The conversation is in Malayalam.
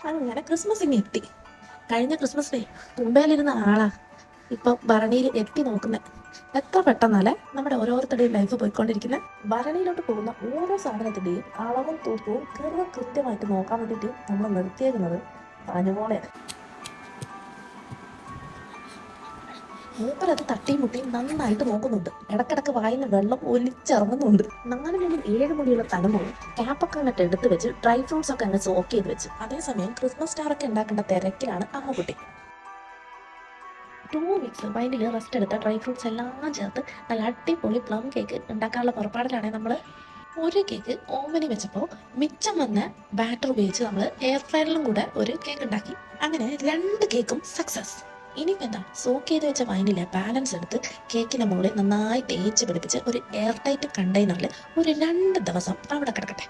അങ്ങനെ ക്രിസ്മസ് ഇങ്ങ് എത്തി. കഴിഞ്ഞ ക്രിസ്മസ് ഡേ മുംബൈയിലിരുന്ന ആളാ ഇപ്പൊ ഭരണിയിൽ എത്തി നോക്കുന്നത്. എത്ര പെട്ടെന്നല്ലേ നമ്മുടെ ഓരോരുത്തരുടെയും ലൈഫ് പോയിക്കൊണ്ടിരിക്കുന്നത്. ഭരണിയിലോട്ട് പോകുന്ന ഓരോ സാധനത്തിന്റെയും അളവും തൂക്കവും കൃത്യമായിട്ട് നോക്കാൻ വേണ്ടിയിട്ട് നമ്മൾ നിർത്തിയേക്കുന്നത് അനുപോലെ മൂപ്പരത് തട്ടിയും മുട്ടിയും നന്നായിട്ട് നോക്കുന്നുണ്ട്. ഇടക്കിടക്ക് വായിന്ന് വെള്ളം ഒലിച്ചിറങ്ങുന്നുണ്ട്. 4 മുതൽ 7 മുടിയുള്ള തലമുറ ക്യാപ്പൊക്കെ അങ്ങോട്ട് എടുത്ത് വെച്ച് ഡ്രൈ ഫ്രൂട്ട്സ് ഒക്കെ അങ്ങ് സോക്ക് ചെയ്ത് വെച്ച് അതേസമയം ക്രിസ്മസ് സ്റ്റാർ ഒക്കെ ഉണ്ടാക്കേണ്ട തിരക്കിലാണ് അമ്മക്കുട്ടി. 2 വീക്സ് വൈൻഡിൽ റെസ്റ്റ് എടുത്ത ഡ്രൈ ഫ്രൂട്ട്സ് എല്ലാം ചേർത്ത് നല്ല അടിപൊളി പ്ലം കേക്ക് ഉണ്ടാക്കാനുള്ള പുറപ്പാടിലാണെങ്കിൽ നമ്മൾ ഒരു കേക്ക് ഓവനിൽ വെച്ചപ്പോൾ മിച്ചം വന്ന ബാറ്റർ ഉപയോഗിച്ച് നമ്മൾ എയർ ഫ്രയറിലും കൂടെ ഒരു കേക്ക് ഉണ്ടാക്കി. അങ്ങനെ 2 കേക്കും സക്സസ്. ഇനിയിപ്പോൾ എന്താ, സോക്ക് ചെയ്ത് വെച്ച വൈനിലെ ബാലൻസ് എടുത്ത് കേക്കിൻ്റെ മുകളിൽ നന്നായി തേച്ച് പിടിപ്പിച്ച് ഒരു എയർ ടൈറ്റ് കണ്ടെയ്നറിൽ ഒരു 2 ദിവസം അവിടെ കിടക്കട്ടെ.